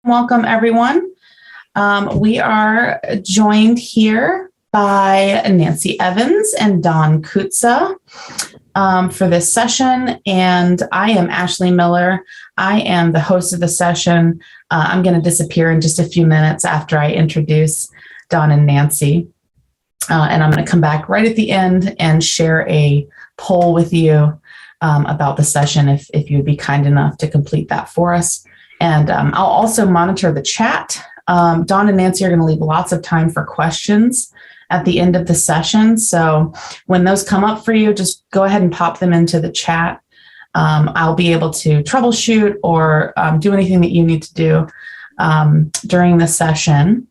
Welcome, everyone. We are joined here by Nancy Evans and Dawn Kutza for this session. And I am Ashley Miller. I am the host of the session. I'm going to disappear in just a few minutes after I introduce Dawn and Nancy. And I'm going to come back right at the end and share a poll with you about the session if you'd be kind enough to complete that for us. And I'll also monitor the chat. Dawn and Nancy are going to leave lots of time for questions at the end of the session. So when those come up for you, just go ahead and pop them into the chat. I'll be able to troubleshoot or do anything that you need to do during the session.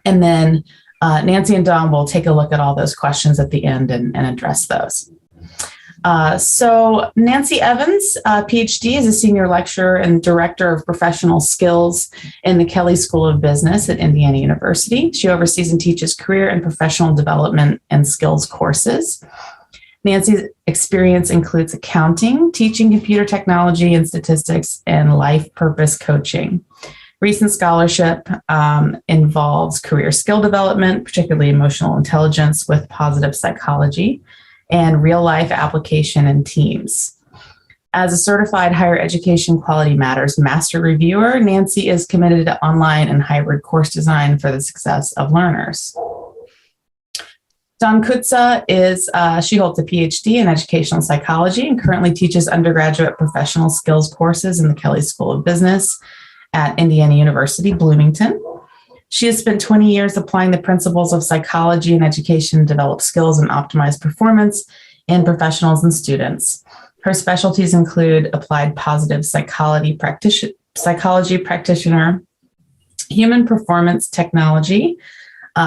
And then Nancy and Dawn will take a look at all those questions at the end and address those. So Nancy Evans, Ph.D., is a senior lecturer and director of professional skills in the Kelley School of Business at Indiana University. She oversees and teaches career and professional development and skills courses. Nancy's experience includes accounting, teaching computer technology and statistics, and life purpose coaching. Recent scholarship involves career skill development, particularly emotional intelligence with positive psychology, and real-life application in teams. As a certified higher education quality matters master reviewer, Nancy is committed to online and hybrid course design for the success of learners. Dawn Kutza she holds a Ph.D. in educational psychology and currently teaches undergraduate professional skills courses in the Kelley School of Business at Indiana University, Bloomington. She has spent 20 years applying the principles of psychology and education to develop skills and optimize performance in professionals and students. Her specialties include applied positive psychology practitioner, human performance technology,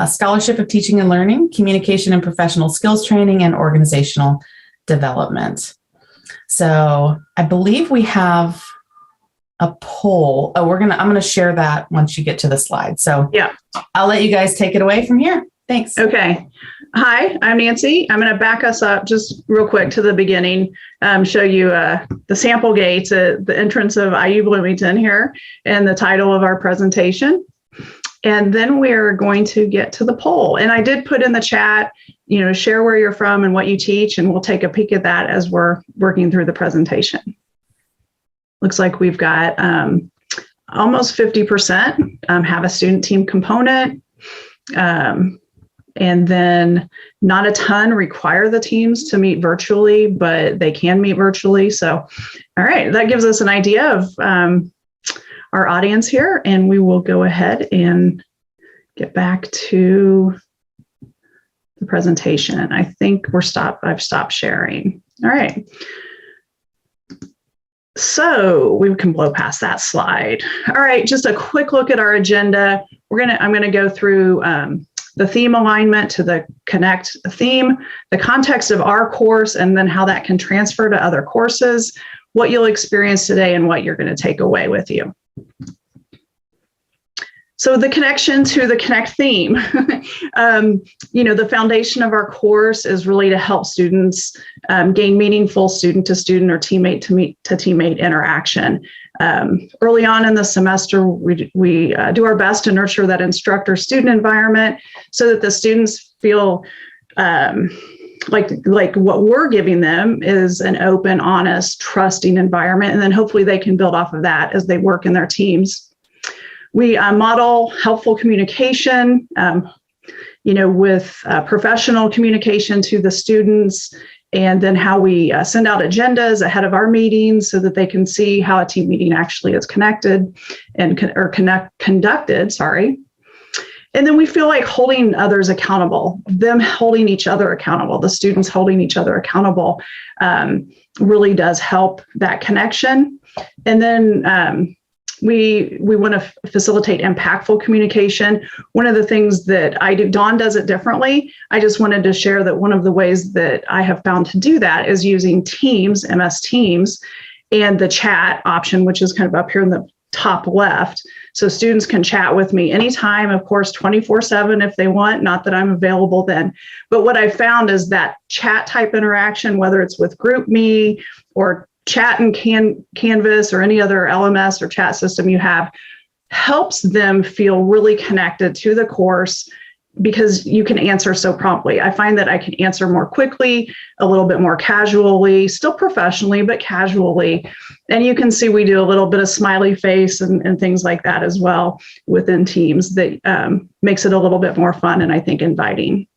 scholarship of teaching and learning, communication and professional skills training, and organizational development. So I believe we have a poll. I'm going to share that once you get to the slide. So yeah, I'll let you guys take it away from here. Thanks. Okay. Hi, I'm Nancy. I'm going to back us up just real quick to the beginning, show you the sample gates at the entrance of IU Bloomington here and the title of our presentation. And then we're going to get to the poll. And I did put in the chat, share where you're from and what you teach, and we'll take a peek at that as we're working through the presentation. Looks like we've got almost 50% have a student team component. And then not a ton require the teams to meet virtually, but they can meet virtually. So, all right, that gives us an idea of our audience here, and we will go ahead and get back to the presentation. I think I've stopped sharing. All right. So we can blow past that slide. All right, just a quick look at our agenda. I'm going to go through the theme alignment to the Connect theme, the context of our course, and then how that can transfer to other courses, what you'll experience today, and what you're going to take away with you. So the connection to the Connect theme, the foundation of our course is really to help students gain meaningful student-to-student or teammate-to-teammate interaction. Early on in the semester, we do our best to nurture that instructor-student environment so that the students feel like what we're giving them is an open, honest, trusting environment, and then hopefully they can build off of that as they work in their teams. We model helpful communication, with professional communication to the students, and then how we send out agendas ahead of our meetings so that they can see how a team meeting actually is conducted. And then we feel like holding others accountable, them holding each other accountable, the students holding each other accountable really does help that connection. And then we want to facilitate impactful communication. One of the things that I do, Dawn does it differently. I just wanted to share that one of the ways that I have found to do that is using Teams, MS Teams, and the chat option, which is kind of up here in the top left. So students can chat with me anytime, of course, 24/7 if they want, not that I'm available then. But what I found is that chat type interaction, whether it's with GroupMe or chat in Canvas or any other LMS or chat system you have, helps them feel really connected to the course because you can answer so promptly. I find that I can answer more quickly, a little bit more casually, still professionally, but casually. And you can see we do a little bit of smiley face and things like that as well within teams that makes it a little bit more fun and I think inviting.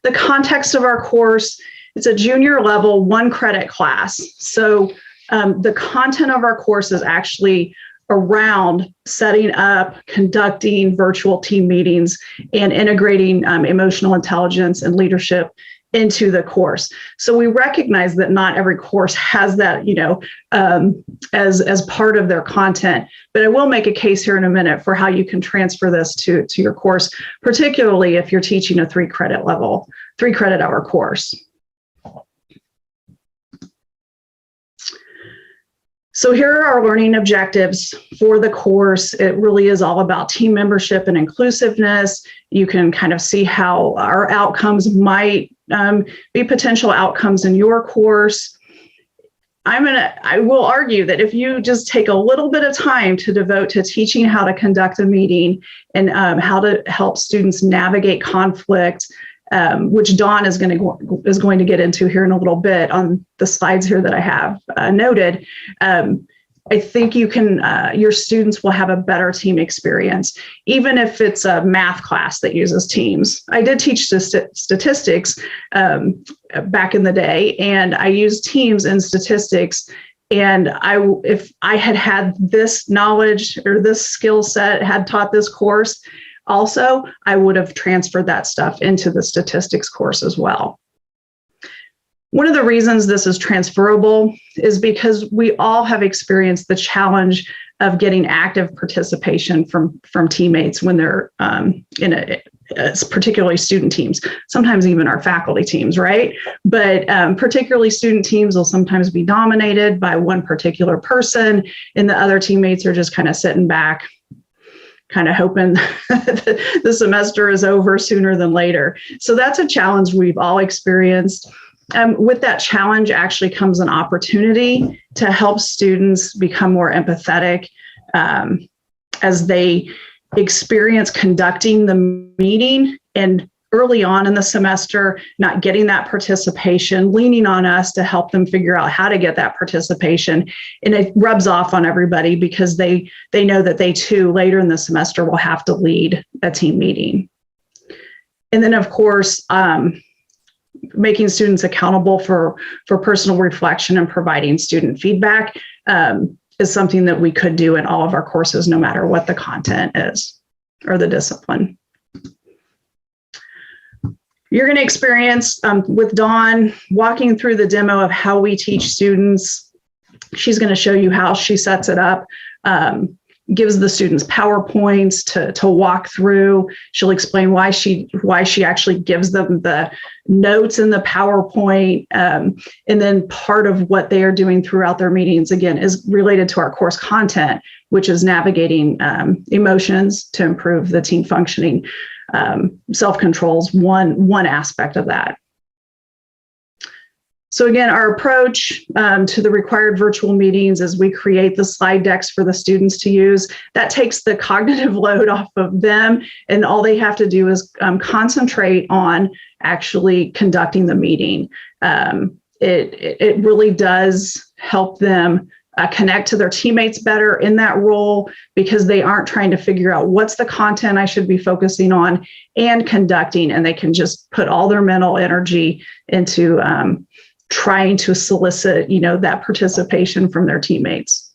The context of our course, it's a junior level 1 credit class. So the content of our course is actually around setting up, conducting virtual team meetings, and integrating emotional intelligence and leadership into the course. So we recognize that not every course has that, as part of their content. But I will make a case here in a minute for how you can transfer this to your course, particularly if you're teaching a 3 credit hour course. So here are our learning objectives for the course. It really is all about team membership and inclusiveness. You can kind of see how our outcomes might be potential outcomes in your course. I will argue that if you just take a little bit of time to devote to teaching how to conduct a meeting and how to help students navigate conflict, which Dawn is going to get into here in a little bit on the slides here that I have noted. I think your students will have a better team experience, even if it's a math class that uses teams. I did teach statistics back in the day, and I used teams in statistics. And if I had this knowledge or this skill set, had taught this course, also, I would have transferred that stuff into the statistics course as well. One of the reasons this is transferable is because we all have experienced the challenge of getting active participation from teammates when they're particularly student teams, sometimes even our faculty teams, right? But particularly student teams will sometimes be dominated by one particular person, and the other teammates are just kind of sitting back, kind of hoping the semester is over sooner than later. So that's a challenge we've all experienced. With that challenge actually comes an opportunity to help students become more empathetic as they experience conducting the meeting and early on in the semester, not getting that participation, leaning on us to help them figure out how to get that participation. And it rubs off on everybody because they know that they too later in the semester will have to lead a team meeting. And then of course, making students accountable for personal reflection and providing student feedback is something that we could do in all of our courses, no matter what the content is or the discipline. You're going to experience with Dawn walking through the demo of how we teach students. She's going to show you how she sets it up, gives the students PowerPoints to walk through. She'll explain why she actually gives them the notes in the PowerPoint. And then part of what they are doing throughout their meetings, again, is related to our course content, which is navigating emotions to improve the team functioning. Self-control is one aspect of that. So again, our approach to the required virtual meetings is we create the slide decks for the students to use. That takes the cognitive load off of them, and all they have to do is concentrate on actually conducting the meeting. It really does help them connect to their teammates better in that role, because they aren't trying to figure out what's the content I should be focusing on and conducting, and they can just put all their mental energy into trying to solicit, that participation from their teammates.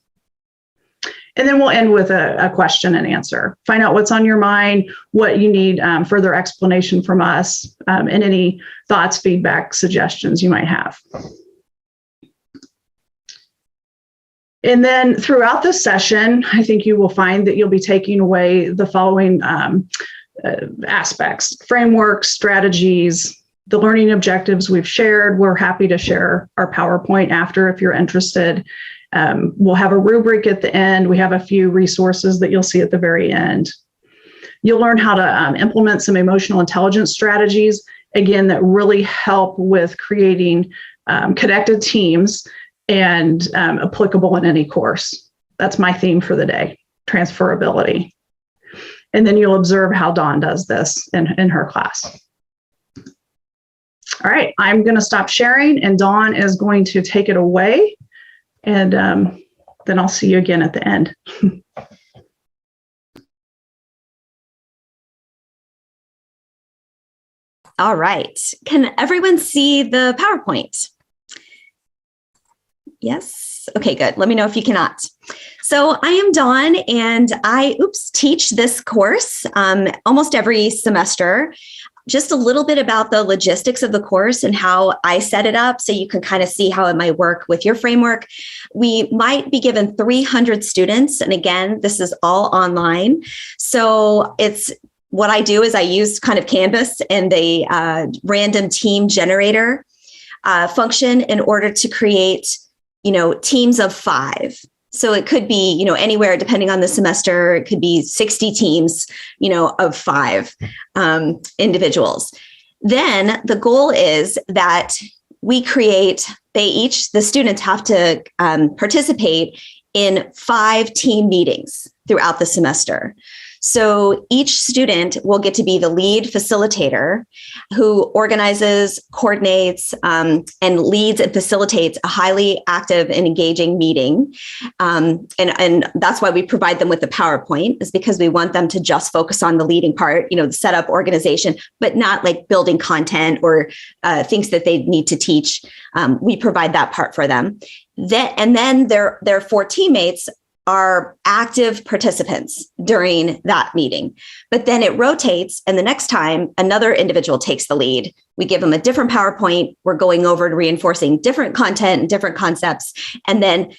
And then we'll end with a question and answer. Find out what's on your mind, what you need further explanation from us, and any thoughts, feedback, suggestions you might have. And then throughout the session, I think you will find that you'll be taking away the following aspects: frameworks, strategies, the learning objectives we've shared. We're happy to share our PowerPoint after if you're interested. We'll have a rubric at the end. We have a few resources that you'll see at the very end. You'll learn how to implement some emotional intelligence strategies, again, that really help with creating connected teams and applicable in any course. That's my theme for the day, transferability. And then you'll observe how Dawn does this in her class. All right, I'm going to stop sharing, and Dawn is going to take it away. And then I'll see you again at the end. All right. Can everyone see the PowerPoint? Yes. Okay, good. Let me know if you cannot. So I am Dawn, and I teach this course almost every semester. Just a little bit about the logistics of the course and how I set it up so you can kind of see how it might work with your framework. We might be given 300 students. And again, this is all online. So what I do is I use kind of Canvas and the random team generator function in order to create, teams of 5. So it could be, anywhere depending on the semester, it could be 60 teams, of 5 individuals. Then the goal is that we the students have to participate in 5 team meetings throughout the semester. So each student will get to be the lead facilitator who organizes, coordinates, and leads and facilitates a highly active and engaging meeting. And that's why we provide them with the PowerPoint, is because we want them to just focus on the leading part, the setup, organization, but not like building content or things that they need to teach. We provide that part for them. And then their 4 teammates are active participants during that meeting. But then it rotates, and the next time another individual takes the lead. We give them a different PowerPoint. We're going over and reinforcing different content and different concepts. And then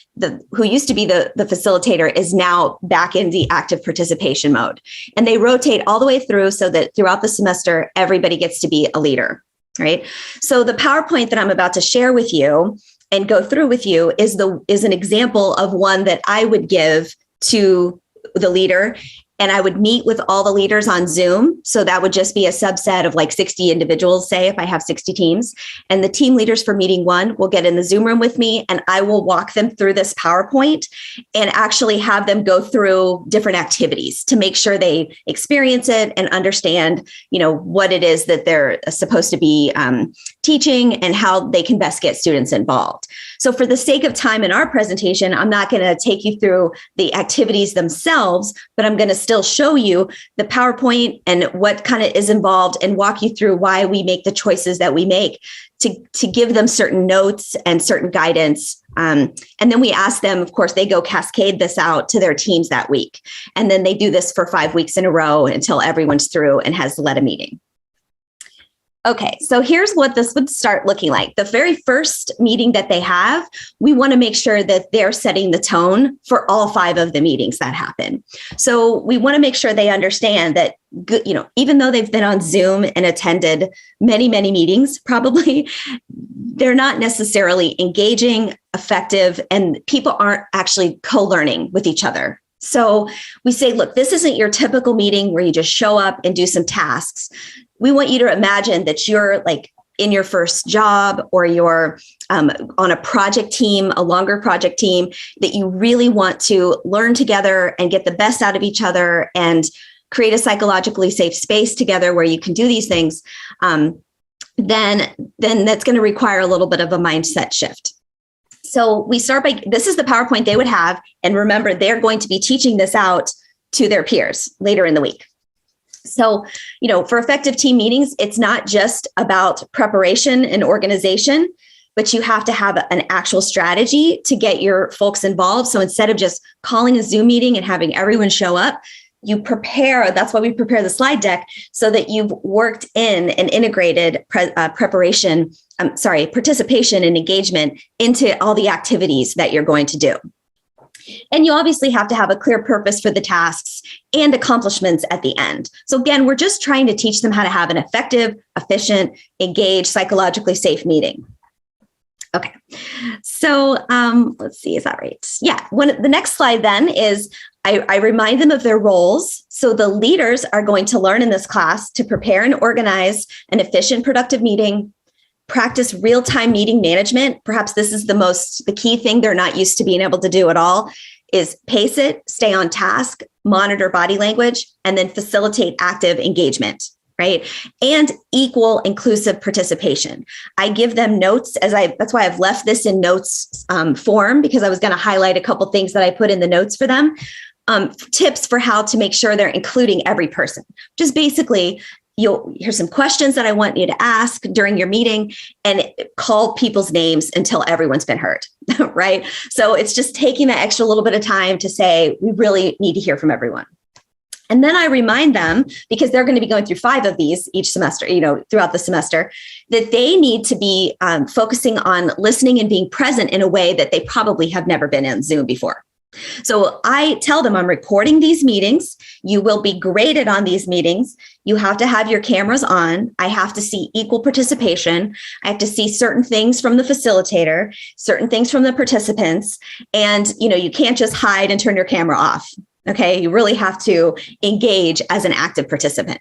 who used to be the facilitator is now back in the active participation mode. And they rotate all the way through so that throughout the semester, everybody gets to be a leader, right? So the PowerPoint that I'm about to share with you and go through with you is an example of one that I would give to the leader. And I would meet with all the leaders on Zoom. So that would just be a subset of like 60 individuals, say, if I have 60 teams. And the team leaders for meeting 1 will get in the Zoom room with me, and I will walk them through this PowerPoint and actually have them go through different activities to make sure they experience it and understand, what it is that they're supposed to be teaching and how they can best get students involved. So for the sake of time in our presentation, I'm not going to take you through the activities themselves, but I'm going to still show you the PowerPoint and what kind of is involved and walk you through why we make the choices that we make to give them certain notes and certain guidance. And then we ask them, of course, they go cascade this out to their teams that week. And then they do this for 5 weeks in a row until everyone's through and has led a meeting. Okay, so here's what this would start looking like. The very first meeting that they have, we want to make sure that they're setting the tone for all 5 of the meetings that happen. So we want to make sure they understand that, even though they've been on Zoom and attended many, many meetings, probably, they're not necessarily engaging, effective, and people aren't actually co-learning with each other. So we say, look, this isn't your typical meeting where you just show up and do some tasks. We want you to imagine that you're like in your first job, or you're on a project team, a longer project team, that you really want to learn together and get the best out of each other and create a psychologically safe space together where you can do these things. Then that's going to require a little bit of a mindset shift. So we start by, this is the PowerPoint they would have. And remember, they're going to be teaching this out to their peers later in the week. So, for effective team meetings, it's not just about preparation and organization, but you have to have an actual strategy to get your folks involved. So instead of just calling a Zoom meeting and having everyone show up, you prepare. That's why we prepare the slide deck, so that you've worked in an integrated participation and engagement into all the activities that you're going to do. And you obviously have to have a clear purpose for the tasks and accomplishments at the end. So again, we're just trying to teach them how to have an effective, efficient, engaged, psychologically safe meeting. Okay, so let's see, is that right? Yeah, the next slide then is I remind them of their roles. So the leaders are going to learn in this class to prepare and organize an efficient, productive meeting, practice real-time meeting management. Perhaps this is the key thing they're not used to being able to do at all, is pace it, stay on task, monitor body language, and then facilitate active engagement, right? And equal inclusive participation. I give them notes that's why I've left this in notes form, because I was going to highlight a couple things that I put in the notes for them. Tips for how to make sure they're including every person. Just basically, here's some questions that I want you to ask during your meeting, and call people's names until everyone's been heard, right? So it's just taking that extra little bit of time to say, we really need to hear from everyone. And then I remind them, because they're going to be going through 5 of these each semester, throughout the semester, that they need to be focusing on listening and being present in a way that they probably have never been in Zoom before. So I tell them, I'm recording these meetings. You will be graded on these meetings. You have to have your cameras on. I have to see equal participation. I have to see certain things from the facilitator, certain things from the participants. And, you can't just hide and turn your camera off. Okay. You really have to engage as an active participant.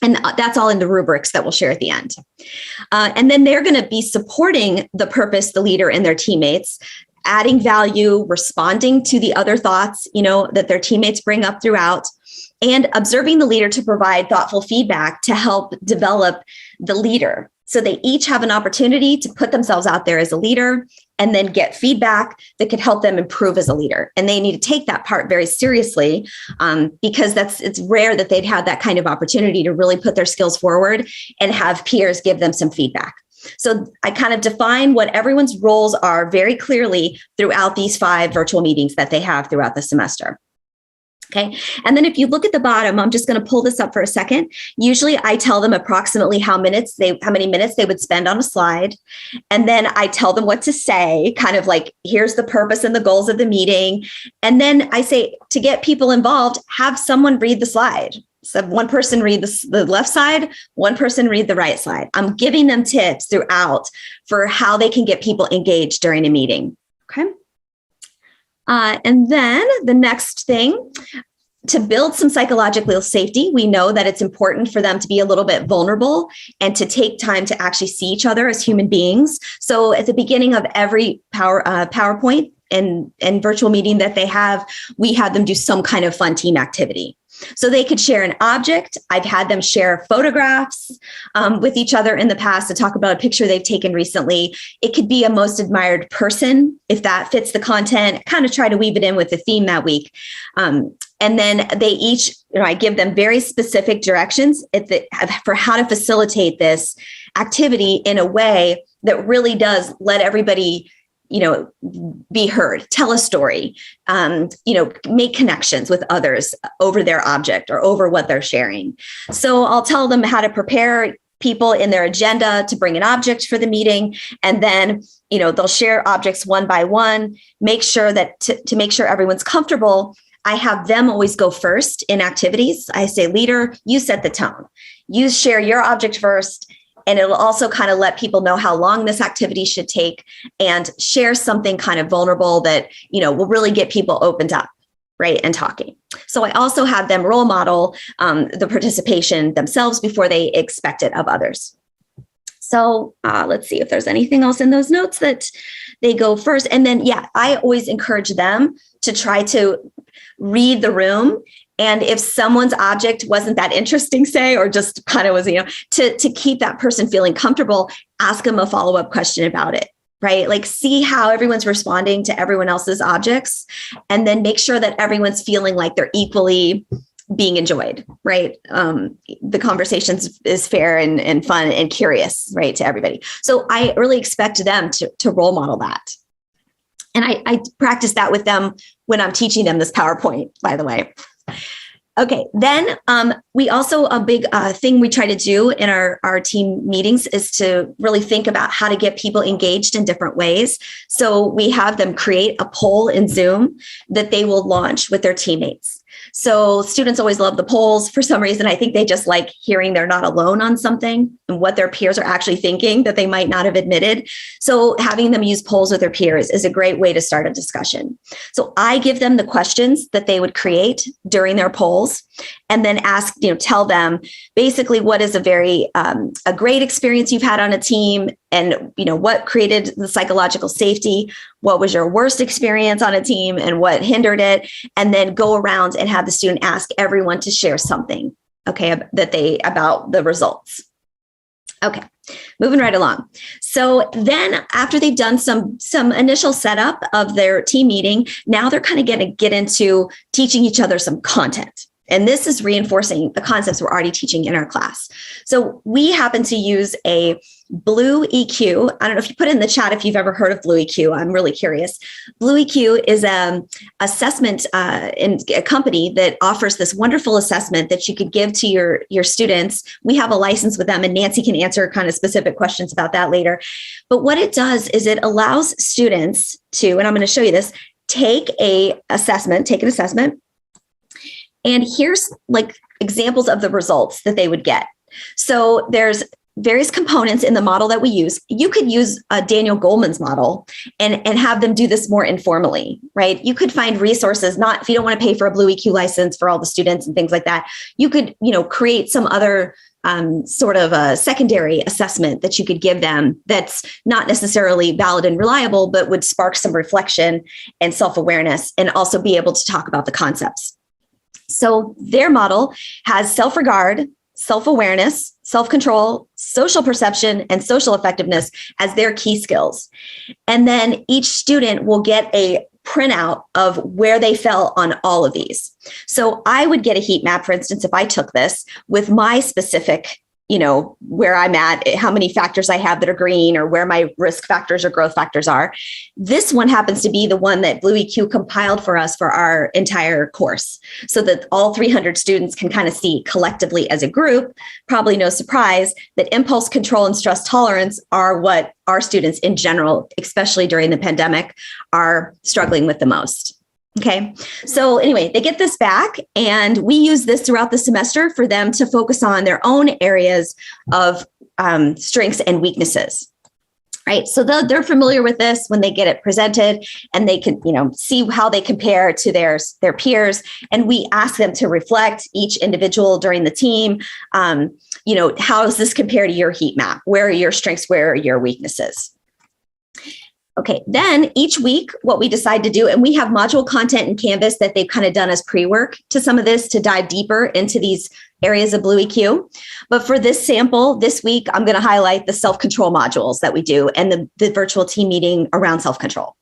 And that's all in the rubrics that we'll share at the end. And then they're going to be supporting the purpose, the leader, and their teammates, adding value, responding to the other thoughts, that their teammates bring up throughout, and observing the leader to provide thoughtful feedback to help develop the leader. So they each have an opportunity to put themselves out there as a leader and then get feedback that could help them improve as a leader. And they need to take that part very seriously, because it's rare that they'd have that kind of opportunity to really put their skills forward and have peers give them some feedback. So I kind of define what everyone's roles are very clearly throughout these 5 virtual meetings that they have throughout the semester. Okay. And then if you look at the bottom, I'm just going to pull this up for a second. Usually I tell them approximately how many minutes they would spend on a slide. And then I tell them what to say, kind of like, here's the purpose and the goals of the meeting. And then I say, to get people involved, have someone read the slide. So one person read the left side, one person read the right side. I'm giving them tips throughout for how they can get people engaged during a meeting. Okay. And then the next thing, to build some psychological safety, we know that it's important for them to be a little bit vulnerable and to take time to actually see each other as human beings. So at the beginning of every PowerPoint and virtual meeting that they have, we have them do some kind of fun team activity. So they could share an object. I've had them share photographs with each other in the past to talk about a picture they've taken recently. It could be a most admired person, if that fits the content, kind of try to weave it in with the theme that week. And then they each, I give them very specific directions for how to facilitate this activity in a way that really does let everybody be heard, tell a story, make connections with others over their object or over what they're sharing. So I'll tell them how to prepare people in their agenda to bring an object for the meeting. And then, they'll share objects one by one, make sure that to make sure everyone's comfortable. I have them always go first in activities. I say, leader, you set the tone. You share your object first. And it'll also kind of let people know how long this activity should take and share something kind of vulnerable that, will really get people opened up, right, and talking. So I also have them role model the participation themselves before they expect it of others. So let's see if there's anything else in those notes that they go first. And then, I always encourage them to try to read the room. And if someone's object wasn't that interesting, say, or just kind of was, to keep that person feeling comfortable, ask them a follow-up question about it, right? Like, see how everyone's responding to everyone else's objects, and then make sure that everyone's feeling like they're equally being enjoyed, right? The conversation is fair and fun and curious, right, to everybody. So I really expect them to role model that. And I practice that with them when I'm teaching them this PowerPoint, by the way. Okay, then we also, a big thing we try to do in our team meetings is to really think about how to get people engaged in different ways. So we have them create a poll in Zoom that they will launch with their teammates. So students always love the polls. For some reason, I think they just like hearing they're not alone on something and what their peers are actually thinking that they might not have admitted. So having them use polls with their peers is a great way to start a discussion. So I give them the questions that they would create during their polls. and then tell them basically what is a great experience you've had on a team, and what created the psychological safety, what was your worst experience on a team and what hindered it, and then go around and have the student ask everyone to share something, about the results. Okay, moving right along. So then after they've done some initial setup of their team meeting, now they're kind of going to get into teaching each other some content. And this is reinforcing the concepts we're already teaching in our class. So we happen to use a Blue EQ. I don't know if you put it in the chat if you've ever heard of Blue EQ. I'm really curious. Blue EQ is an assessment in a company that offers this wonderful assessment that you could give to your students. We have a license with them, and Nancy can answer kind of specific questions about that later. But what it does is it allows students to, and I'm going to show you this, take an assessment. And here's like examples of the results that they would get. So there's various components in the model that we use. You could use Daniel Goleman's model and have them do this more informally, right? You could find resources, not if you don't want to pay for a Blue EQ license for all the students and things like that. You could, create some other sort of a secondary assessment that you could give them that's not necessarily valid and reliable, but would spark some reflection and self-awareness, and also be able to talk about the concepts. So their model has self-regard, self-awareness, self-control, social perception, and social effectiveness as their key skills. And then each student will get a printout of where they fell on all of these. So I would get a heat map, for instance, if I took this with my specific, where I'm at, how many factors I have that are green, or where my risk factors or growth factors are. This one happens to be the one that Blue EQ compiled for us for our entire course, so that all 300 students can kind of see collectively as a group, probably no surprise, that impulse control and stress tolerance are what our students in general, especially during the pandemic, are struggling with the most. Okay, so anyway, they get this back, and we use this throughout the semester for them to focus on their own areas of strengths and weaknesses. Right, so they're familiar with this when they get it presented, and they can, see how they compare to their peers. And we ask them to reflect each individual during the team. How does this compare to your heat map? Where are your strengths? Where are your weaknesses? Okay, then each week, what we decide to do, and we have module content in Canvas that they've kind of done as pre-work to some of this to dive deeper into these areas of Blue EQ. But for this sample this week, I'm going to highlight the self-control modules that we do and the virtual team meeting around self-control.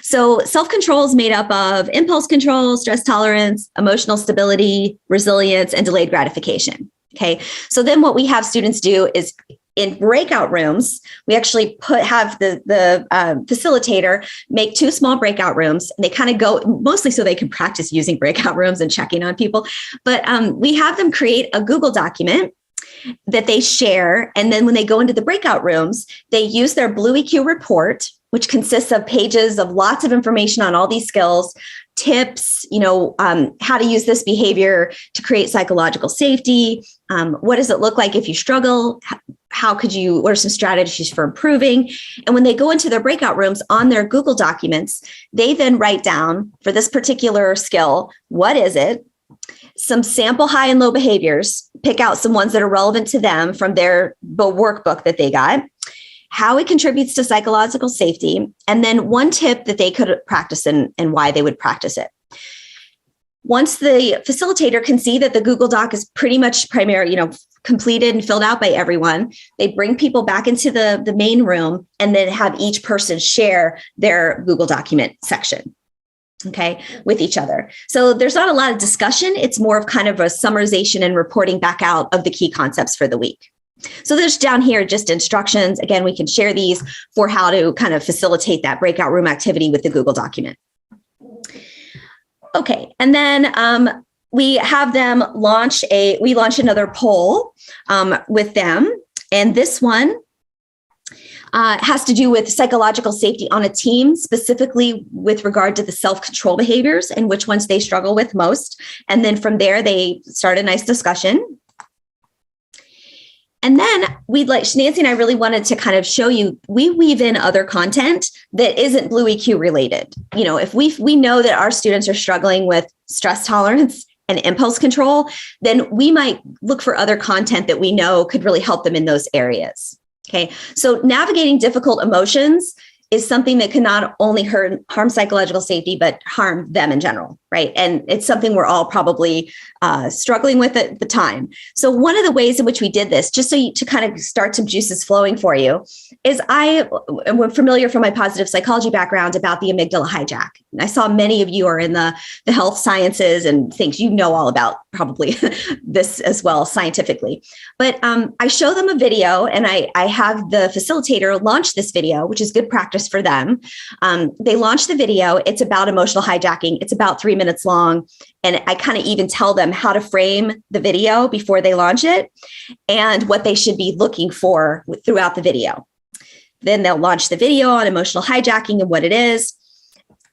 So self-control is made up of impulse control, stress tolerance, emotional stability, resilience, and delayed gratification. Okay, so then what we have students do is in breakout rooms, we actually have the facilitator make 2 small breakout rooms, and they kind of go mostly so they can practice using breakout rooms and checking on people. But we have them create a Google document that they share. And then when they go into the breakout rooms, they use their Blue EQ report, which consists of pages of lots of information on all these skills, tips, how to use this behavior to create psychological safety. What does it look like if you struggle? What are some strategies for improving? And when they go into their breakout rooms on their Google documents, they then write down for this particular skill, what is it? Some sample high and low behaviors, pick out some ones that are relevant to them from their workbook that they got, how it contributes to psychological safety, and then one tip that they could practice and why they would practice it. Once the facilitator can see that the Google Doc is pretty much completed and filled out by everyone, they bring people back into the main room and then have each person share their Google document section, okay, with each other. So there's not a lot of discussion. It's more of kind of a summarization and reporting back out of the key concepts for the week. So there's down here just instructions. Again, we can share these for how to kind of facilitate that breakout room activity with the Google document. Okay, and then we have them launch another poll with them. And this one has to do with psychological safety on a team, specifically with regard to the self-control behaviors and which ones they struggle with most. And then from there, they start a nice discussion. And then Nancy and I really wanted to kind of show you, we weave in other content that isn't Blue EQ related. If we know that our students are struggling with stress tolerance and impulse control, then we might look for other content that we know could really help them in those areas. Okay, so navigating difficult emotions is something that can not only harm psychological safety, but harm them in general, right? And it's something we're all probably struggling with at the time. So one of the ways in which we did this, just to kind of start some juices flowing for you, is I am familiar from my positive psychology background about the amygdala hijack. And I saw many of you are in the health sciences and things you know all about probably this as well scientifically. But I show them a video and I have the facilitator launch this video, which is good practice for them. They launch the video. It's about emotional hijacking. It's about 3 minutes long. And I kind of even tell them how to frame the video before they launch it and what they should be looking for throughout the video. Then they'll launch the video on emotional hijacking and what it is.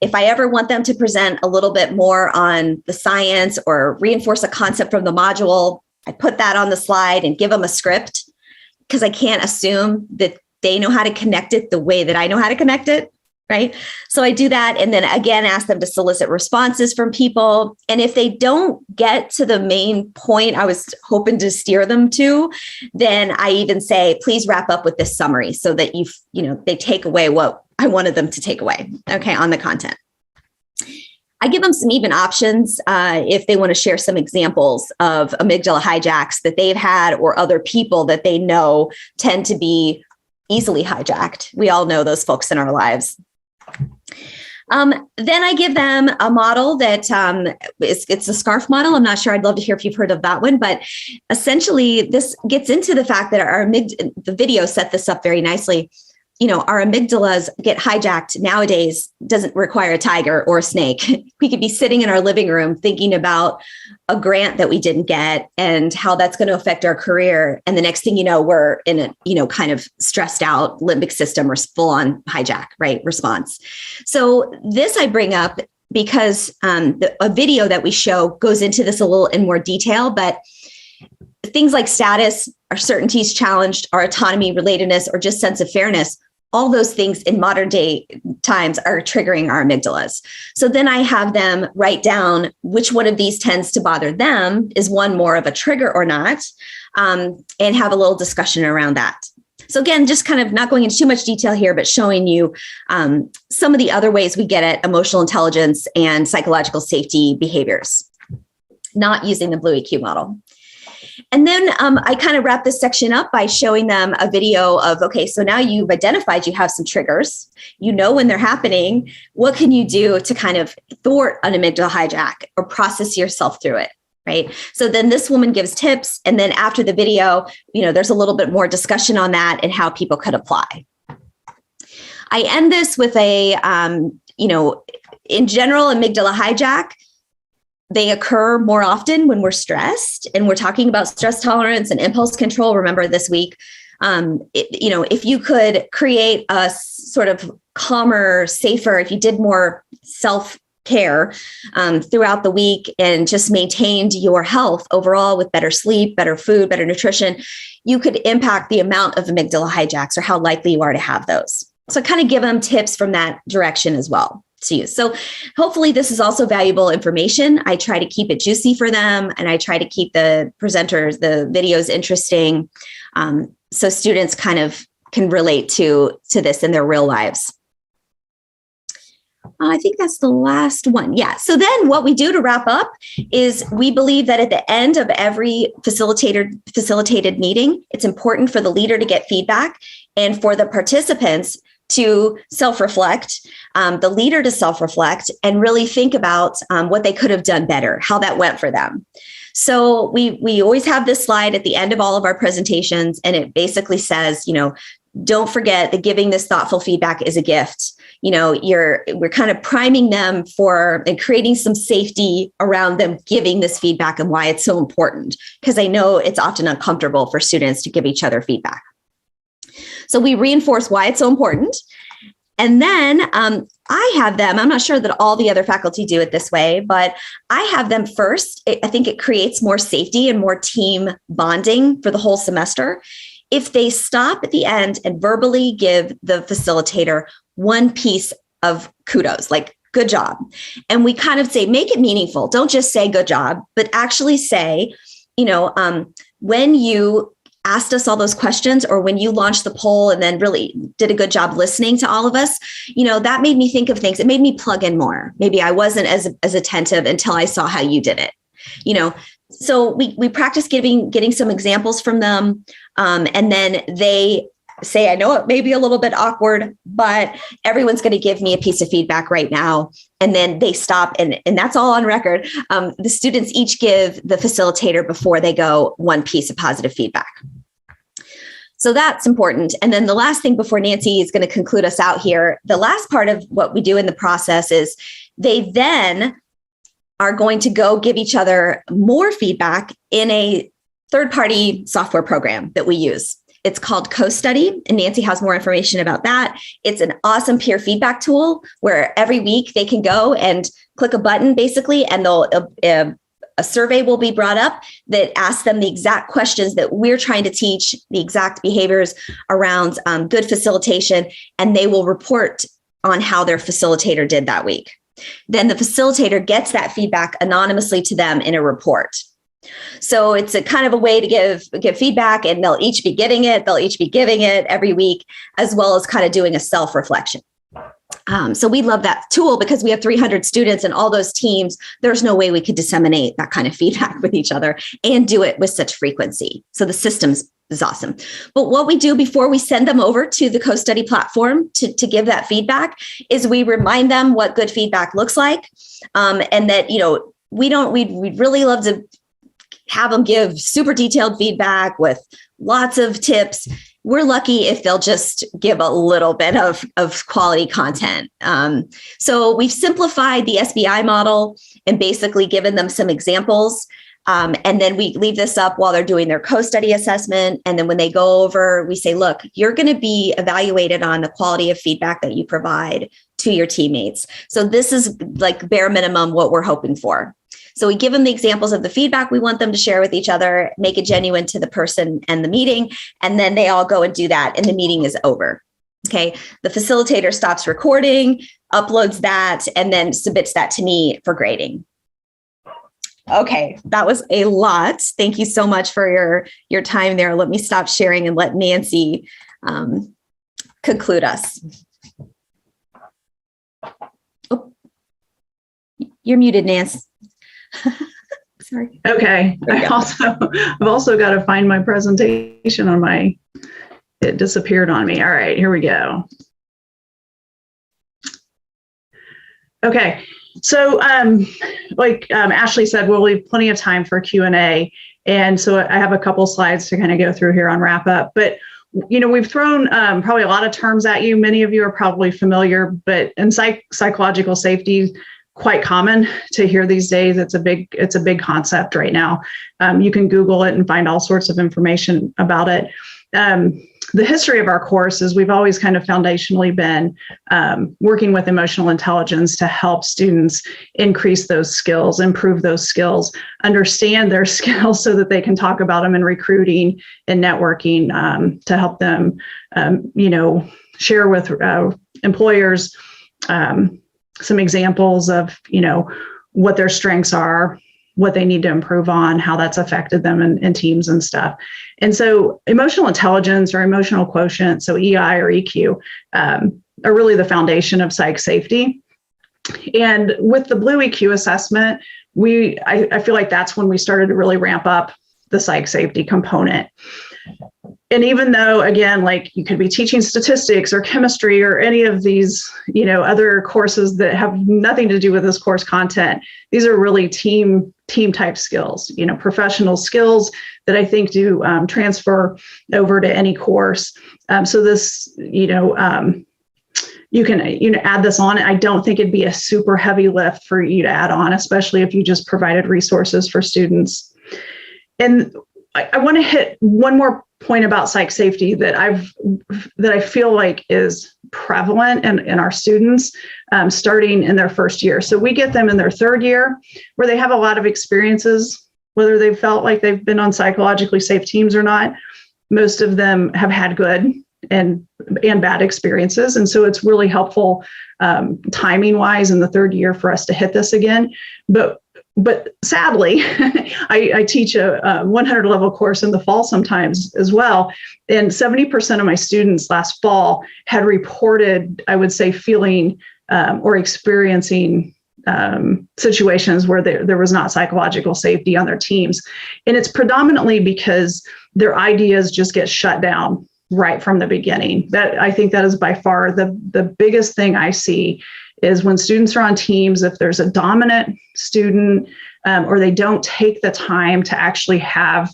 If I ever want them to present a little bit more on the science or reinforce a concept from the module, I put that on the slide and give them a script because I can't assume that they know how to connect it the way that I know how to connect it, right? So I do that and then again, ask them to solicit responses from people. And if they don't get to the main point I was hoping to steer them to, then I even say, please wrap up with this summary so that they take away what I wanted them to take away, okay, on the content. I give them some even options if they want to share some examples of amygdala hijacks that they've had or other people that they know tend to be easily hijacked. We all know those folks in our lives. Then I give them a model that it's a SCARF model. I'm not sure. I'd love to hear if you've heard of that one, but essentially this gets into the fact that the video set this up very nicely. Our amygdalas get hijacked nowadays doesn't require a tiger or a snake. We could be sitting in our living room thinking about a grant that we didn't get and how that's going to affect our career. And the next thing you know, we're in a, kind of stressed out limbic system or full on hijack, right? Response. So this I bring up because a video that we show goes into this a little in more detail, but things like status, our certainties challenged, our autonomy, relatedness, or just sense of fairness, all those things in modern day times are triggering our amygdalas. So then I have them write down which one of these tends to bother them. Is one more of a trigger or not? And have a little discussion around that. So again, just kind of not going into too much detail here, but showing you some of the other ways we get at emotional intelligence and psychological safety behaviors, not using the Blue EQ model. And then I kind of wrap this section up by showing them a video of, okay, so now you've identified you have some triggers, when they're happening, what can you do to kind of thwart an amygdala hijack or process yourself through it, right? So then this woman gives tips. And then after the video, there's a little bit more discussion on that and how people could apply. I end this with a, in general, amygdala hijack, they occur more often when we're stressed, and we're talking about stress tolerance and impulse control. Remember this week, if you could create a sort of calmer, safer, if you did more self-care throughout the week and just maintained your health overall with better sleep, better food, better nutrition, you could impact the amount of amygdala hijacks or how likely you are to have those. So kind of give them tips from that direction as well to use. So hopefully this is also valuable information. I try to keep it juicy for them, and I try to keep the presenters, the videos interesting, so students kind of can relate to this in their real lives. I think that's the last one. Yeah. So then what we do to wrap up is we believe that at the end of every facilitated meeting, it's important for the leader to get feedback and for the participants to self-reflect, the leader to self-reflect and really think about what they could have done better, how that went for them. So we always have this slide at the end of all of our presentations, and it basically says, don't forget that giving this thoughtful feedback is a gift. We're kind of priming them and creating some safety around them giving this feedback and why it's so important, because I know it's often uncomfortable for students to give each other feedback. So we reinforce why it's so important. And then I have them, I'm not sure that all the other faculty do it this way, but I have them first. I think it creates more safety and more team bonding for the whole semester if they stop at the end and verbally give the facilitator one piece of kudos, like good job. And we kind of say, make it meaningful. Don't just say good job, but actually say, when you asked us all those questions, or when you launched the poll and then really did a good job listening to all of us, that made me think of things. It made me plug in more. Maybe I wasn't as attentive until I saw how you did it. So we practice getting some examples from them. And then they say, I know it may be a little bit awkward, but everyone's going to give me a piece of feedback right now. And then they stop, and that's all on record. The students each give the facilitator before they go one piece of positive feedback. So that's important. And then the last thing before Nancy is going to conclude us out here, the last part of what we do in the process is they then are going to go give each other more feedback in a third-party software program that we use. It's called Co-Study, and Nancy has more information about that. It's an awesome peer feedback tool where every week they can go and click a button, basically, and a survey will be brought up that asks them the exact questions that we're trying to teach, the exact behaviors around good facilitation, and they will report on how their facilitator did that week. Then the facilitator gets that feedback anonymously to them in a report. So it's a kind of a way to give feedback, and they'll each be getting it. They'll each be giving it every week, as well as kind of doing a self-reflection. So we love that tool because we have 300 students and all those teams. There's no way we could disseminate that kind of feedback with each other and do it with such frequency. So the systems is awesome. But what we do before we send them over to the Co-Study platform to give that feedback is we remind them what good feedback looks like. And that, we'd really love to have them give super detailed feedback with lots of tips. We're lucky if they'll just give a little bit of quality content. So we've simplified the SBI model and basically given them some examples. And then we leave this up while they're doing their co-study assessment. And then when they go over, we say, look, you're going to be evaluated on the quality of feedback that you provide to your teammates. So this is like bare minimum what we're hoping for. So we give them the examples of the feedback we want them to share with each other, make it genuine to the person and the meeting, and then they all go and do that, and the meeting is over. Okay, the facilitator stops recording, uploads that, and then submits that to me for grading. Okay, that was a lot. Thank you so much for your time there. Let me stop sharing and let Nancy conclude us. Oh, you're muted, Nancy. Sorry. Okay. I've also got to find my presentation on it disappeared on me. All right, here we go. Okay. So Ashley said, we'll leave plenty of time for Q&A. And so I have a couple slides to kind of go through here on wrap up. But, we've thrown probably a lot of terms at you. Many of you are probably familiar, but in psychological safety, quite common to hear these days. It's a big concept right now. You can Google it and find all sorts of information about it. The history of our course is we've always kind of foundationally been working with emotional intelligence to help students increase those skills, improve those skills, understand their skills so that they can talk about them in recruiting and networking to help them, share with employers some examples of, what their strengths are, what they need to improve on, how that's affected them in teams and stuff. And so emotional intelligence or emotional quotient, so EI or EQ, are really the foundation of psych safety. And with the Blue EQ assessment, I feel like that's when we started to really ramp up the psych safety component. And even though, again, like you could be teaching statistics or chemistry or any of these, other courses that have nothing to do with this course content, these are really team type skills, professional skills that I think do transfer over to any course. So this, you can add this on. I don't think it'd be a super heavy lift for you to add on, especially if you just provided resources for students. And I want to hit one more point about psych safety that I feel like is prevalent in our students starting in their first year. So we get them in their third year where they have a lot of experiences, whether they've felt like they've been on psychologically safe teams or not. Most of them have had good and bad experiences. And so it's really helpful timing wise in the third year for us to hit this again. But sadly, I teach a 100 level course in the fall sometimes as well. And 70% of my students last fall had reported, I would say, feeling or experiencing situations where there was not psychological safety on their teams. And it's predominantly because their ideas just get shut down right from the beginning. That I think that is by far the biggest thing I see is when students are on teams, if there's a dominant student or they don't take the time to actually have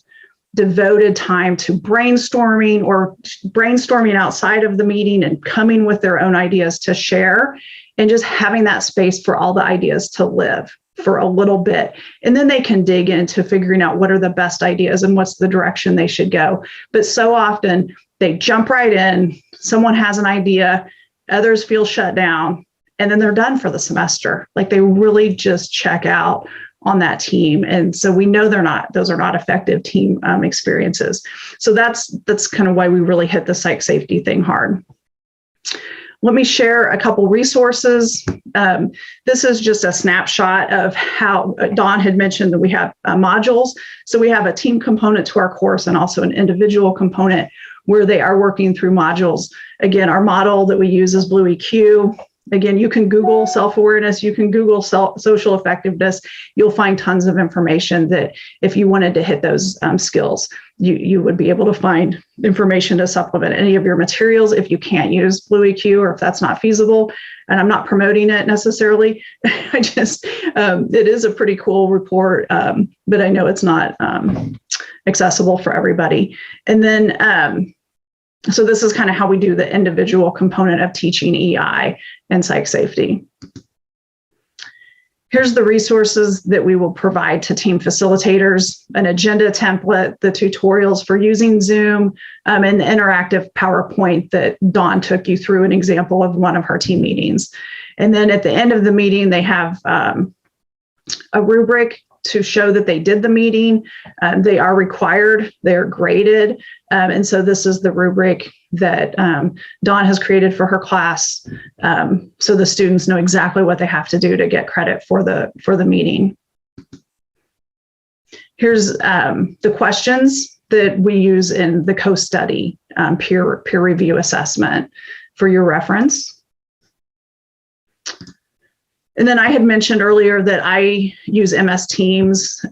devoted time to brainstorming or brainstorming outside of the meeting and coming with their own ideas to share and just having that space for all the ideas to live for a little bit. And then they can dig into figuring out what are the best ideas and what's the direction they should go. But so often they jump right in, someone has an idea, others feel shut down, and then they're done for the semester. Like they really just check out on that team. And so we know those are not effective team experiences. So that's kind of why we really hit the psych safety thing hard. Let me share a couple resources. This is just a snapshot of how Dawn had mentioned that we have modules. So we have a team component to our course and also an individual component where they are working through modules. Again, our model that we use is Blue EQ. Again, you can Google self-awareness, you can Google social effectiveness. You'll find tons of information that if you wanted to hit those skills, you would be able to find information to supplement any of your materials if you can't use Blue EQ or if that's not feasible. And I'm not promoting it necessarily. I just, it is a pretty cool report, but I know it's not accessible for everybody. And then, so this is kind of how we do the individual component of teaching EI and psych safety. Here's the resources that we will provide to team facilitators, an agenda template, the tutorials for using Zoom, and the interactive PowerPoint that Dawn took you through an example of one of her team meetings. And then at the end of the meeting, they have a rubric to show that they did the meeting. They are required, they're graded. And so this is the rubric that Dawn has created for her class. So the students know exactly what they have to do to get credit for the meeting. Here's the questions that we use in the co-study peer review assessment for your reference. And then I had mentioned earlier that I use MS Teams.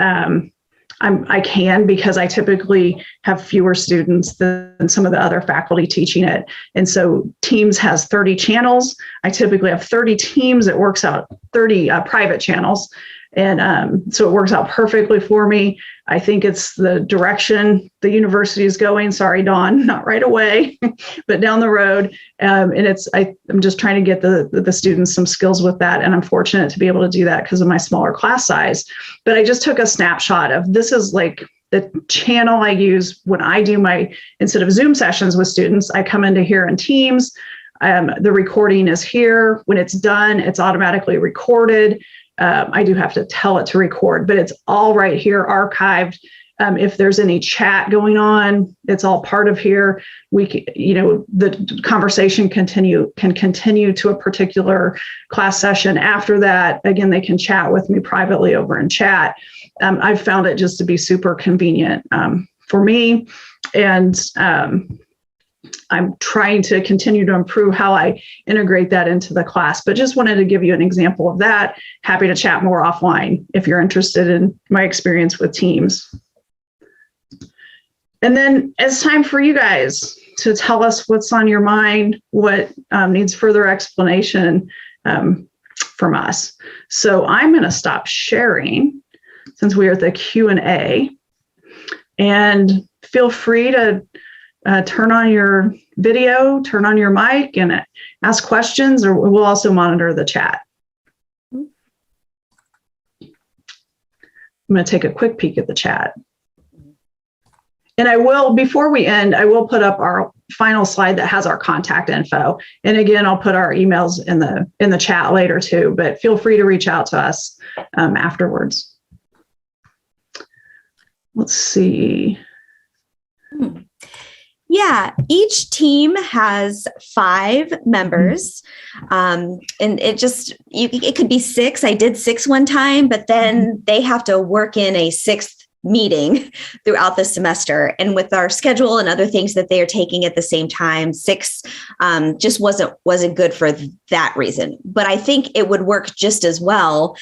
I can because I typically have fewer students than some of the other faculty teaching it. And so Teams has 30 channels. I typically have 30 teams. It works out 30 private channels. And so it works out perfectly for me. I think it's the direction the university is going. Sorry, Dawn, not right away, but down the road. And I'm just trying to get the students some skills with that. And I'm fortunate to be able to do that because of my smaller class size. But I just took a snapshot of this is like the channel I use when I do instead of Zoom sessions with students, I come into here in Teams. The recording is here. When it's done, it's automatically recorded. I do have to tell it to record, but it's all right here archived. If there's any chat going on, it's all part of here. The conversation can continue to a particular class session. After that, again, they can chat with me privately over in chat. I've found it just to be super convenient for me. And I'm trying to continue to improve how I integrate that into the class, but just wanted to give you an example of that. Happy to chat more offline if you're interested in my experience with Teams. And then it's time for you guys to tell us what's on your mind, what needs further explanation from us. So I'm going to stop sharing since we are at the Q&A, and feel free to turn on your video, turn on your mic, and ask questions, or we'll also monitor the chat. I'm going to take a quick peek at the chat. And I will, before we end, I will put up our final slide that has our contact info. And again, I'll put our emails in the chat later too, but feel free to reach out to us afterwards. Let's see. Yeah, each team has 5 members. And it could be 6. I did 6 one time, but then they have to work in a 6th meeting throughout the semester. And with our schedule and other things that they are taking at the same time, 6 just wasn't good for that reason. But I think it would work just as well.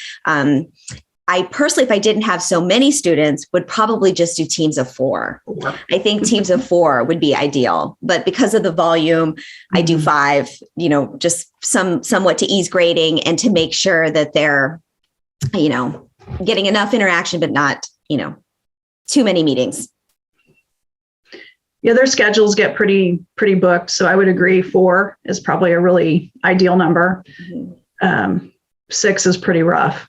I personally, if I didn't have so many students, would probably just do teams of 4. I think teams of 4 would be ideal, but because of the volume, I do 5, just somewhat to ease grading and to make sure that they're, getting enough interaction, but not, too many meetings. Yeah, their schedules get pretty booked. So I would agree 4 is probably a really ideal number. 6 is pretty rough.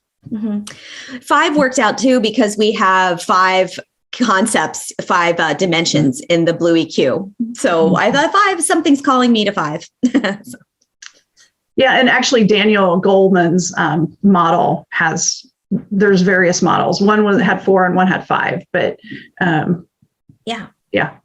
5 worked out too, because we have 5 concepts, 5 dimensions in the Blue EQ. So I thought 5, something's calling me to 5. Yeah. And actually Daniel Goldman's model there's various models. One had 4 and one had 5, but yeah. Yeah.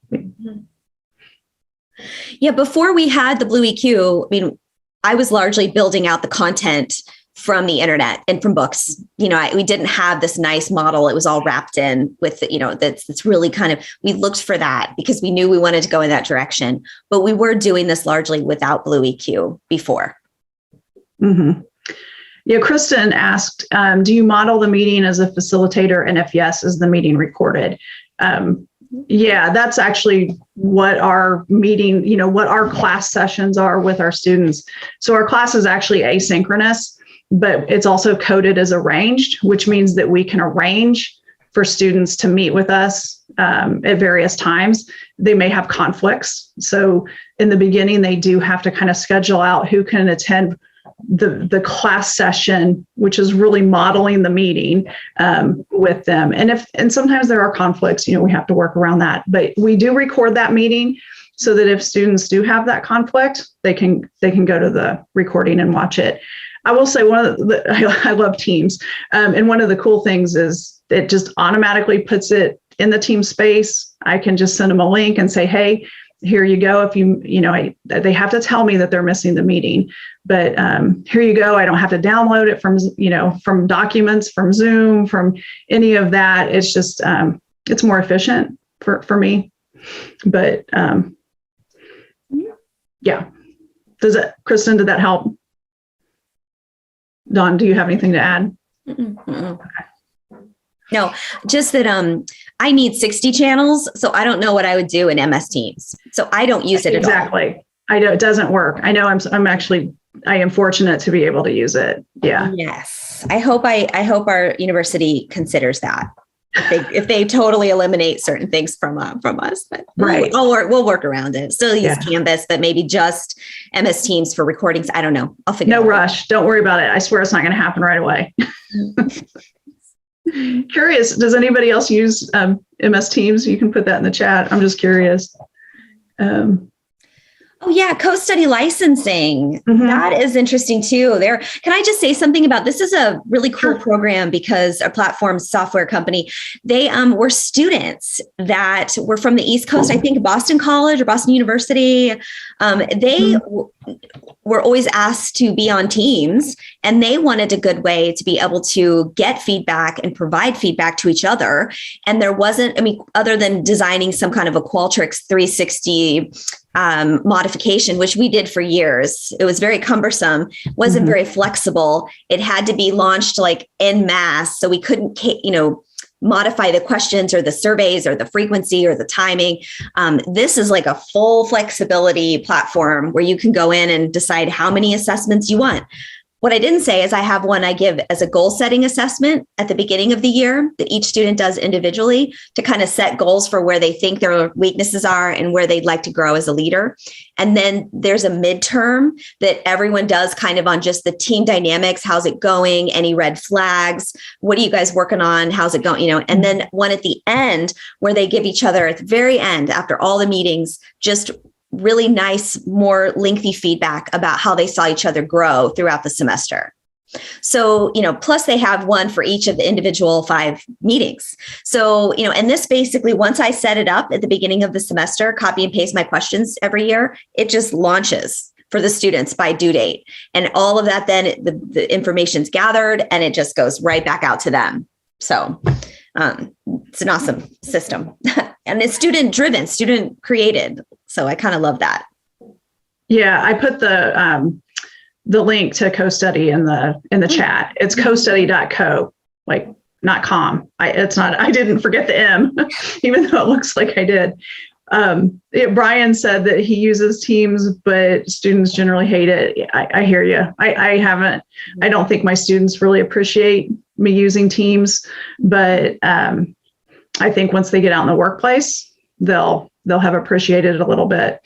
Before we had the Blue EQ, I was largely building out the content from the internet and from books. We didn't have this nice model. It was all wrapped in with, that's really we looked for that because we knew we wanted to go in that direction, but we were doing this largely without Blue EQ before. Mm-hmm. Yeah. Kristen asked, do you model the meeting as a facilitator? And if yes, is the meeting recorded? Yeah, that's actually what our meeting, what our class sessions are with our students. So our class is actually asynchronous, but it's also coded as arranged, which means that we can arrange for students to meet with us at various times. They may have conflicts. So in the beginning, they do have to kind of schedule out who can attend the class session, which is really modeling the meeting with them. And sometimes there are conflicts, we have to work around that, but we do record that meeting so that if students do have that conflict, they can go to the recording and watch it. I will say I love Teams. And one of the cool things is it just automatically puts it in the team space. I can just send them a link and say, hey, here you go. If they have to tell me that they're missing the meeting, but here you go. I don't have to download it from documents, from Zoom, from any of that. It's just, it's more efficient for me, but yeah. Kristen, did that help? Dawn, do you have anything to add? Okay. No, just that I need 60 channels, so I don't know what I would do in MS Teams. So I don't use it at all. Exactly. I know it doesn't work. I know I am fortunate to be able to use it. Yeah. Yes. I hope our university considers that if they totally eliminate certain things from us. But right. We'll work around it. Still use Canvas, but maybe just MS Teams for recordings. I don't know. I'll figure it out. No rush. Don't worry about it. I swear it's not going to happen right away. Curious, does anybody else use MS Teams? You can put that in the chat. I'm just curious. Oh yeah, co-study licensing. Mm-hmm. That is interesting too. Can I just say something about this? Is a really cool program because a platform software company, they were students that were from the East Coast, I think Boston College or Boston University. They were always asked to be on teams, and they wanted a good way to be able to get feedback and provide feedback to each other. And there wasn't, other than designing some kind of a Qualtrics 360 modification, which we did for years. It was very cumbersome, wasn't very flexible. It had to be launched like en masse. So we couldn't, modify the questions or the surveys or the frequency or the timing. This is like a full flexibility platform where you can go in and decide how many assessments you want. What I didn't say is I have one I give as a goal setting assessment at the beginning of the year that each student does individually to kind of set goals for where they think their weaknesses are and where they'd like to grow as a leader. And then there's a midterm that everyone does kind of on just the team dynamics. How's it going? Any red flags? What are you guys working on? How's it going? And then one at the end where they give each other at the very end, after all the meetings, just really nice, more lengthy feedback about how they saw each other grow throughout the semester. So, plus they have one for each of the individual 5 meetings. So, and this basically, once I set it up at the beginning of the semester, copy and paste my questions every year, it just launches for the students by due date. And all of that, then the information's gathered and it just goes right back out to them. So it's an awesome system. And it's student driven, student created. So I kind of love that. Yeah, I put the link to CoStudy in the chat. It's costudy.co, like not com. I didn't forget the M, even though it looks like I did. Brian said that he uses Teams, but students generally hate it. I hear you. I don't think my students really appreciate me using Teams, but I think once they get out in the workplace, they'll have appreciated it a little bit.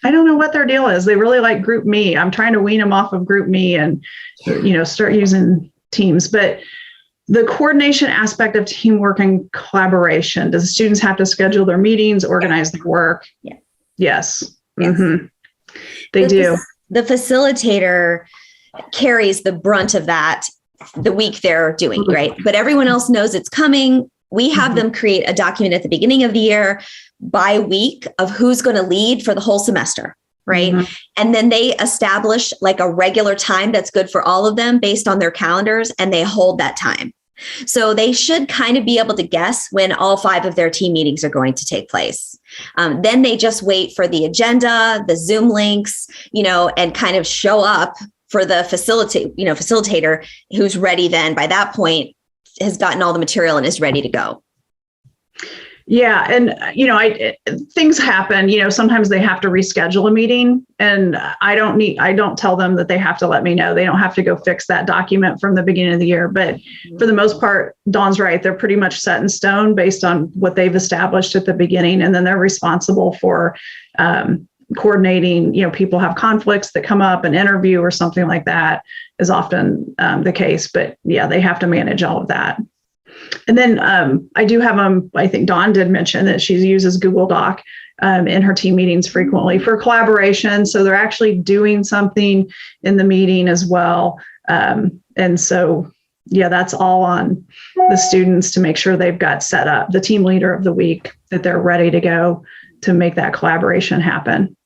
I don't know what their deal is. They really like Group Me. I'm trying to wean them off of Group Me and, start using Teams. But the coordination aspect of teamwork and collaboration, does the students have to schedule their meetings, organize their work? Yeah. Yes. Mm-hmm. They do. The facilitator carries the brunt of that the week they're doing, right? But everyone else knows it's coming. We have them create a document at the beginning of the year by week of who's going to lead for the whole semester, right? Mm-hmm. And then they establish like a regular time that's good for all of them based on their calendars, and they hold that time. So they should kind of be able to guess when all 5 of their team meetings are going to take place. Then they just wait for the agenda, the Zoom links, and kind of show up for the facilitator who's ready then by that point has gotten all the material and is ready to go. Yeah. And, things happen, sometimes they have to reschedule a meeting, and I don't tell them that they have to let me know. They don't have to go fix that document from the beginning of the year. But for the most part, Dawn's right. They're pretty much set in stone based on what they've established at the beginning. And then they're responsible for coordinating, people have conflicts that come up, an interview or something like that is often the case. But yeah, they have to manage all of that. And then I do have I think Dawn did mention that she uses Google Doc in her team meetings frequently for collaboration. So they're actually doing something in the meeting as well. And so, yeah, that's all on the students to make sure they've got set up the team leader of the week, that they're ready to go to make that collaboration happen.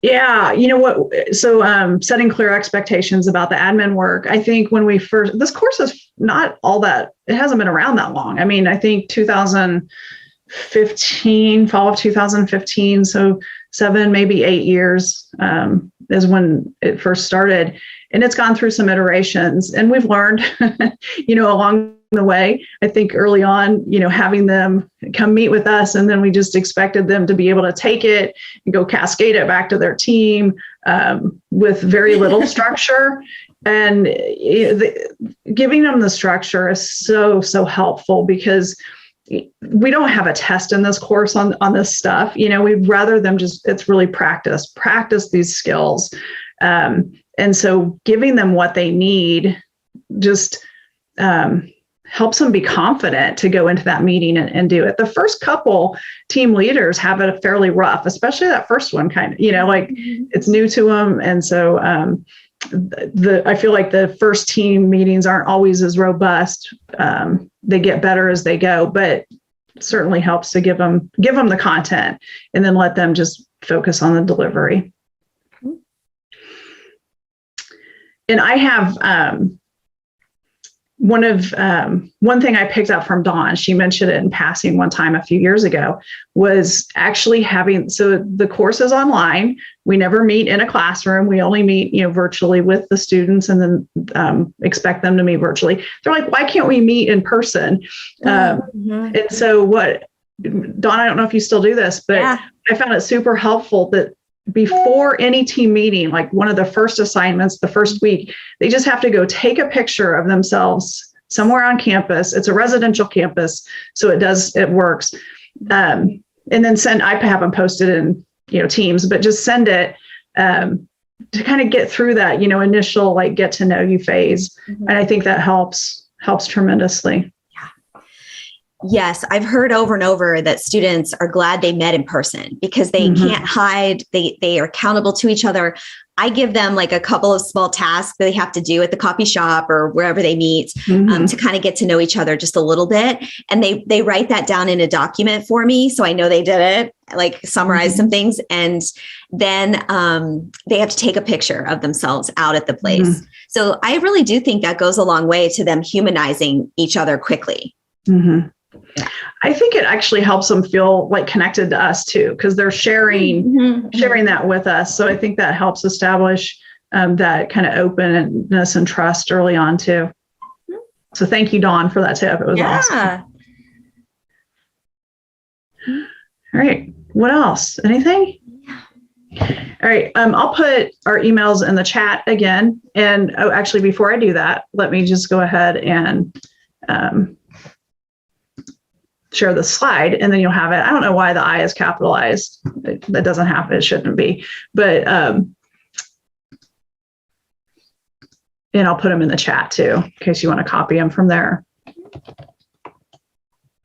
Yeah, so setting clear expectations about the admin work. I think when this course is not all that, it hasn't been around that long. I mean, I think 2015, fall of 2015, so 7, maybe 8 years is when it first started. And it's gone through some iterations, and we've learned, along the way. I think early on, having them come meet with us, and then we just expected them to be able to take it and go cascade it back to their team with very little structure. And giving them the structure is so helpful, because we don't have a test in this course on this stuff. We'd rather them it's really practice these skills. And so giving them what they need just helps them be confident to go into that meeting and do it. The first couple team leaders have it fairly rough, especially that first one, kind of, it's new to them. And so I feel like the first team meetings aren't always as robust. They get better as they go, but it certainly helps to give them the content and then let them just focus on the delivery. And I have one thing I picked up from Dawn, she mentioned it in passing one time a few years ago, was actually so the course is online. We never meet in a classroom. We only meet, virtually with the students, and then expect them to meet virtually. They're like, why can't we meet in person? And so Dawn, I don't know if you still do this, but yeah. I found it super helpful that before any team meeting, like one of the first assignments, the first week, they just have to go take a picture of themselves somewhere on campus. It's a residential campus, so it works. And then I have them posted in, Teams, but just send it to kind of get through that, initial get to know you phase. Mm-hmm. And I think that helps tremendously. Yes, I've heard over and over that students are glad they met in person because they can't hide. They are accountable to each other. I give them like a couple of small tasks that they have to do at the coffee shop or wherever they meet to kind of get to know each other just a little bit. And they write that down in a document for me. So I know they did it, like summarize some things. And then they have to take a picture of themselves out at the place. So I really do think that goes a long way to them humanizing each other quickly. I think it actually helps them feel like connected to us too, because they're sharing that with us. So I think that helps establish that kind of openness and trust early on too. So thank you, Dawn, for that tip. It was awesome. All right. What else? Anything? All right. I'll put our emails in the chat again. And actually, before I do that, let me just go ahead and share the slide, and then you'll have it. I don't know why the I is capitalized. That doesn't happen. It shouldn't be. But and I'll put them in the chat too, in case you want to copy them from there.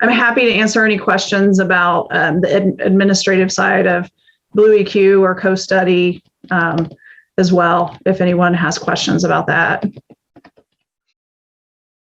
I'm happy to answer any questions about the administrative side of Blue EQ or co-study as well, if anyone has questions about that.